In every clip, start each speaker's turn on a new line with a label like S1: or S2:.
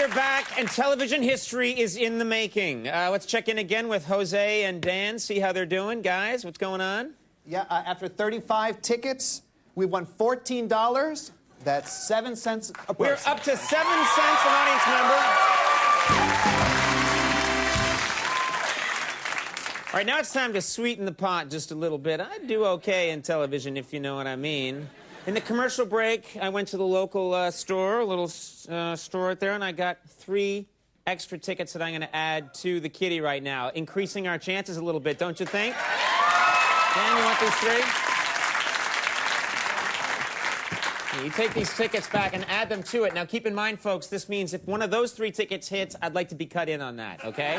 S1: we're back, and television history is in the making. Let's check in again with Jose and Dan, see how they're doing. Guys, what's going on?
S2: Yeah, after 35 tickets, we won $14. That's 7 cents a person.
S1: We're up to 7 cents an audience member. All right, now it's time to sweeten the pot just a little bit. I do okay in television, if you know what I mean. In the commercial break, I went to the local store, a little store out there, and I got 3 extra tickets that I'm going to add to the kitty right now, increasing our chances a little bit, don't you think? Dan, you want these 3? You take these tickets back and add them to it. Now, keep in mind, folks, this means if one of those 3 tickets hits, I'd like to be cut in on that, okay?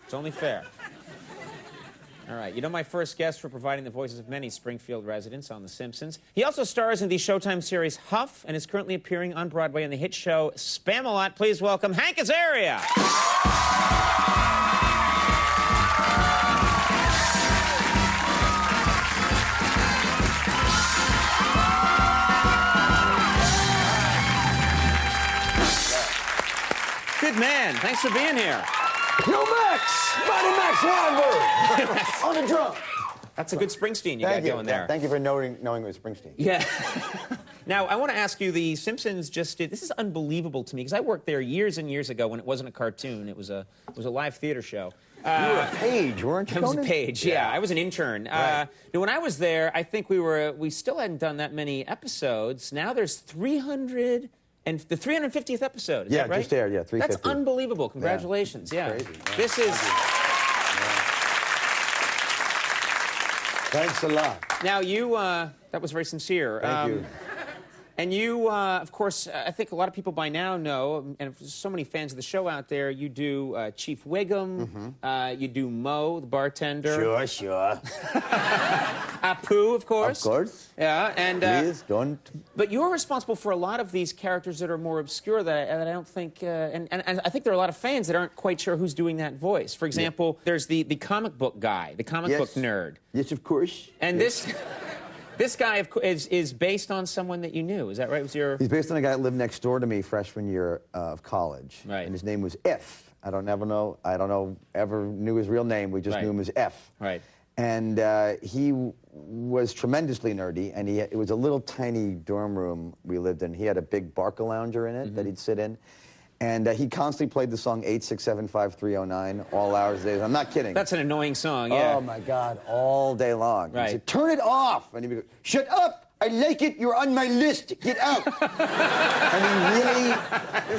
S1: It's only fair. All right, you know my first guest for providing the voices of many Springfield residents on The Simpsons. He also stars in the Showtime series Huff and is currently appearing on Broadway in the hit show Spam-A-Lot. Please welcome Hank Azaria. Good man. Thanks for being here.
S3: Yo, Max! Mighty Max Weinberg! On the drum.
S1: That's a good Springsteen you got going there.
S3: Thank you for knowing it was Springsteen.
S1: Yeah. Now, I want to ask you, The Simpsons just did... This is unbelievable to me, because I worked there years and years ago when it wasn't a cartoon. It was a live theater show.
S3: You were a page, weren't you?
S1: I was a page, yeah. I was an intern.
S3: Right.
S1: When I was there, I think we still hadn't done that many episodes. Now there's 300... And the 350th episode, is that right?
S3: Just aired, yeah, 350.
S1: That's unbelievable. Congratulations, yeah.
S3: Crazy. Yeah.
S1: This is...
S3: Thanks a lot.
S1: Now, you, that was very sincere.
S3: Thank you.
S1: And you, of course, I think a lot of people by now know, and there's so many fans of the show out there, you do Chief Wiggum, you do Mo, the bartender.
S3: Sure.
S1: Apu, of course.
S3: Of course.
S1: Yeah, and...
S3: Please, don't...
S1: But you're responsible for a lot of these characters that are more obscure that I don't think... and I think there are a lot of fans that aren't quite sure who's doing that voice. For example, there's the comic book guy, the comic book nerd.
S3: Yes, of course.
S1: And this guy is based on someone that you knew. Is that right?
S3: He's based on a guy that lived next door to me freshman year of college.
S1: Right.
S3: And his name was F. I don't ever knew his real name. We just knew him as F.
S1: Right.
S3: And he was tremendously nerdy, and it was a little tiny dorm room we lived in. He had a big Barcalounger in it that he'd sit in. And he constantly played the song 8675309 all hours of the day. I'm not kidding.
S1: That's an annoying song, yeah.
S3: Oh, my God, all day long.
S1: Right.
S3: He said, turn it off! And he'd go, shut up! I like it, you're on my list, get out! And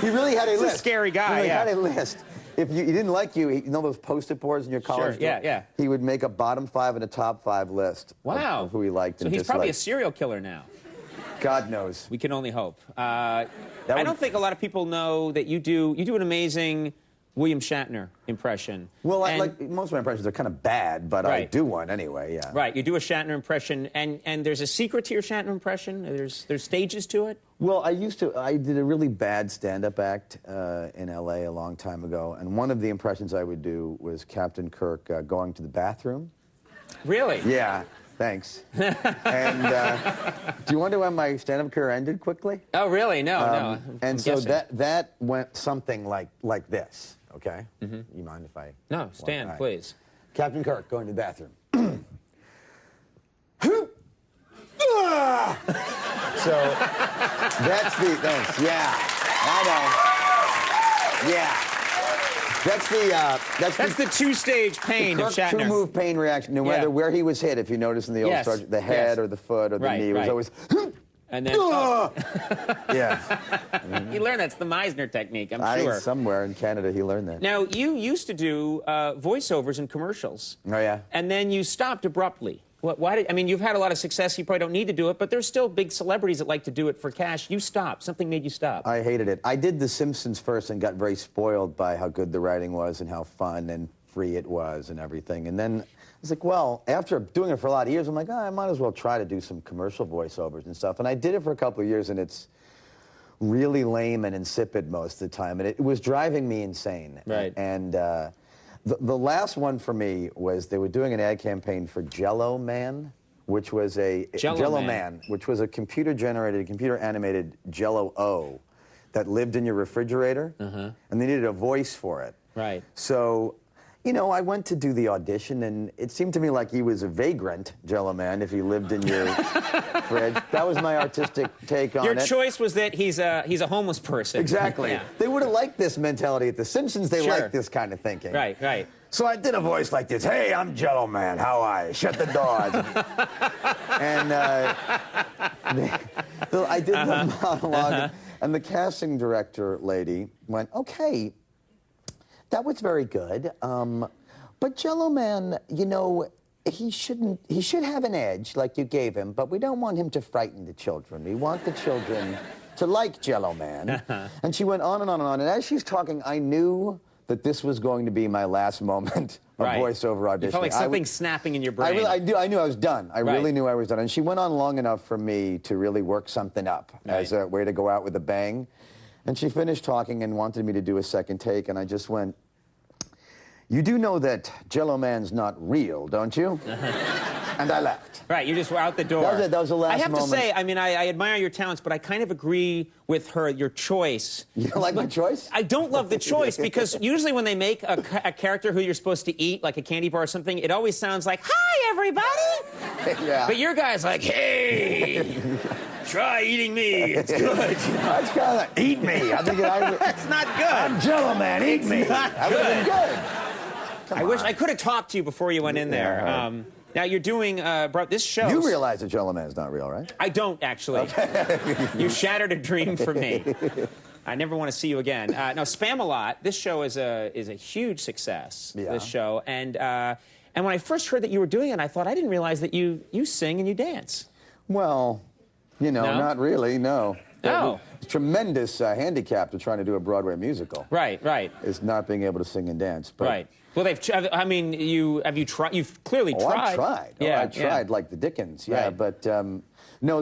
S3: he really had a list.
S1: He's a scary guy,
S3: He had a list. If he didn't like you, you know those Post-it boards in your college dorm?
S1: Yeah.
S3: He would make a bottom 5 and a top 5 list of who he liked and
S1: So he's
S3: disliked.
S1: probably a serial killer now.
S3: God knows.
S1: We can only hope. I don't think a lot of people know that you do an amazing William Shatner impression.
S3: Well, like most of my impressions are kind of bad, but I do one anyway, yeah.
S1: Right, you do a Shatner impression, and there's a secret to your Shatner impression? There's stages to it?
S3: Well, I did a really bad stand-up act in L.A. a long time ago, and one of the impressions I would do was Captain Kirk going to the bathroom.
S1: Really?
S3: Yeah. Thanks. And do you wonder when my stand-up career ended quickly?
S1: Oh, really? No.
S3: And so that went something like this, okay? You mind if I...
S1: No, stand, please.
S3: Captain Kirk going to the bathroom. So thanks, yeah. I know. Yeah. That's the
S1: two-stage pain of Shatner.
S3: Two-move pain reaction, no matter where he was hit. If you notice in the old Star, the head or the foot or the knee, it was always...
S1: And then...
S3: Yeah.
S1: He learned that's the Meisner technique, I'm sure.
S3: Somewhere in Canada he learned that.
S1: Now, you used to do voiceovers in commercials.
S3: Oh, yeah?
S1: And then you stopped abruptly. I mean, you've had a lot of success. You probably don't need to do it, but there's still big celebrities that like to do it for cash. You stopped. Something made you stop.
S3: I hated it. I did The Simpsons first and got very spoiled by how good the writing was and how fun and free it was and everything. And then I was like, well, after doing it for a lot of years, I'm like, I might as well try to do some commercial voiceovers and stuff. And I did it for a couple of years, and it's really lame and insipid most of the time. And it was driving me insane.
S1: Right.
S3: And the last one for me was they were doing an ad campaign for Jello Man, which was a
S1: Jello
S3: Man, which was a computer-generated, computer-animated Jello-O that lived in your refrigerator, and they needed a voice for it.
S1: Right.
S3: So, you know, I went to do the audition, and it seemed to me like he was a vagrant, Jello Man, if he lived in your fridge. That was my artistic take on it.
S1: Your choice was that he's a homeless person.
S3: Exactly.
S1: Yeah.
S3: They would have liked this mentality at The Simpsons. They
S1: Sure.
S3: like this kind of thinking.
S1: Right, right.
S3: So I did a voice like this. Hey, I'm Jello Man. How are you? Shut the doors. And I did the monologue, and the casting director lady went, okay, that was very good. But Jello Man, you know, he should have an edge like you gave him, but we don't want him to frighten the children. We want the children to like Jello Man. And she went on and on and on. And as she's talking, I knew that this was going to be my last moment of voiceover audition.
S1: You felt like something snapping in your brain.
S3: I knew I was done. I really knew I was done. And she went on long enough for me to really work something up as a way to go out with a bang. And she finished talking and wanted me to do a second take, and I just went, you do know that Jello Man's not real, don't you? And I left.
S1: Right, you just were out the door.
S3: That was it. That was the last moment.
S1: I have to say, I mean, I admire your talents, but I kind of agree with her, your choice.
S3: You don't like my choice?
S1: I don't love the choice, because usually when they make a character who you're supposed to eat, like a candy bar or something, it always sounds like, hi, everybody!
S3: Yeah.
S1: But your guy's like, hey, try eating me, it's good.
S3: That's kind of like, eat me. I think
S1: That's not good.
S3: I'm Jello Man, eat me.
S1: Not
S3: That would have been good.
S1: I wish I could have talked to you before you went in there.
S3: Yeah,
S1: now you're doing this show.
S3: You realize that Jello Man's not real, right?
S1: I don't actually. You shattered a dream for me. I never want to see you again. Now, Spam-A-Lot. This show is a huge success.
S3: Yeah.
S1: This show, and when I first heard that you were doing it, I thought I didn't realize that you sing and you dance.
S3: Well, you know, not really. No.
S1: No.
S3: Tremendous handicap to trying to do a Broadway musical.
S1: Right, right.
S3: Is not being able to sing and dance. But
S1: Right. Well, I mean, have you tried? You've clearly tried.
S3: I tried.
S1: Yeah,
S3: I tried like the Dickens. Yeah,
S1: Right.
S3: but no,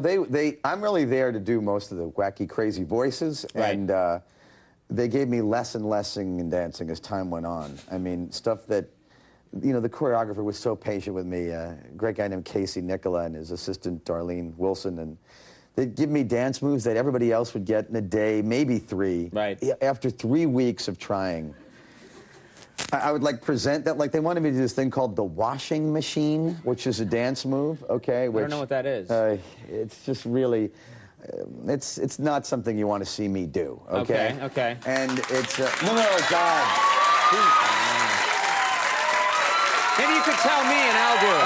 S3: I'm really there to do most of the wacky, crazy voices,
S1: Right.
S3: and they gave me less and less singing and dancing as time went on. I mean, stuff that, you know, the choreographer was so patient with me. A great guy named Casey Nicola and his assistant Darlene Wilson, and they'd give me dance moves that everybody else would get in a day, maybe 3.
S1: Right.
S3: After 3 weeks of trying, I would like present that, like they wanted me to do this thing called the washing machine, which is a dance move, okay? Which,
S1: I don't know what that is.
S3: It's just really, it's not something you want to see me do, okay?
S1: Okay, okay.
S3: And it's, no, God.
S1: Maybe you could tell me and I'll do it.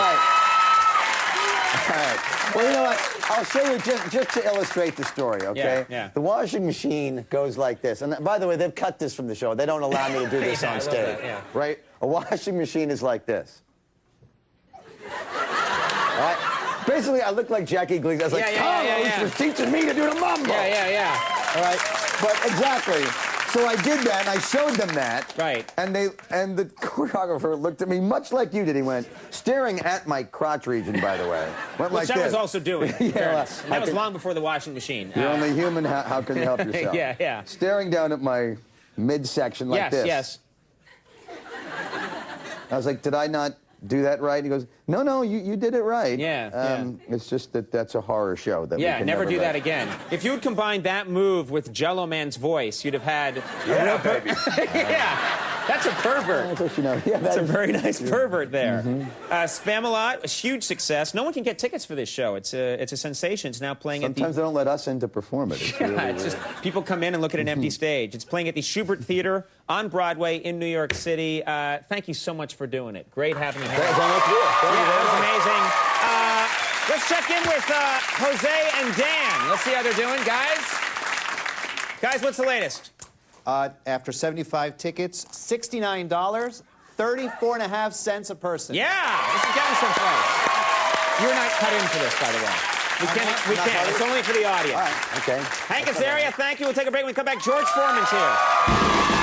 S3: All right. Well, you know what? I'll show you just to illustrate the story, okay?
S1: Yeah.
S3: The washing machine goes like this. And by the way, they've cut this from the show. They don't allow me to do this
S1: Yeah, I
S3: on
S1: love
S3: stage.
S1: that, yeah.
S3: Right? A washing machine is like this. All right? Basically, I look like Jackie Gleason. I was like, Carlos was teaching me to do the mambo.
S1: Yeah.
S3: All right? But exactly. So I did that, and I showed them that.
S1: Right.
S3: And the choreographer looked at me much like you did. He went, staring at my crotch region, by the way. Went like
S1: Which I was
S3: this.
S1: also doing.
S3: Yeah,
S1: And that was long before the washing machine.
S3: You're only human. How can you help yourself?
S1: Yeah.
S3: Staring down at my midsection like this.
S1: Yes.
S3: I was like, did I not do that right? He goes, no, you did it right.
S1: Yeah.
S3: It's just that's a horror show that we
S1: Yeah,
S3: can
S1: never do that
S3: let.
S1: again. If you had combined that move with Jello Man's voice, you'd have had
S3: baby.
S1: Yeah. That's a pervert.
S3: That's what you know. Yeah,
S1: That's a very nice pervert there.
S3: Mm-hmm.
S1: Spam-A-Lot, a huge success. No one can get tickets for this show. It's a sensation. It's now playing
S3: Sometimes they don't let us in to perform it. It's really
S1: it's just people come in and look at an empty stage. It's playing at the Schubert Theater on Broadway in New York City. Thank you so much for doing it. Great having you here. That was amazing. Let's check in with Jose and Dan. Let's see how they're doing, guys. Guys, what's the latest?
S2: After 75 tickets, $69, 34.5 cents a person.
S1: Yeah, this is getting someplace. You're not cut in for this, by the way. We can't. It's only for the audience.
S3: All right, okay.
S1: Hank Azaria, thank you. We'll take a break when we come back. George Foreman's here.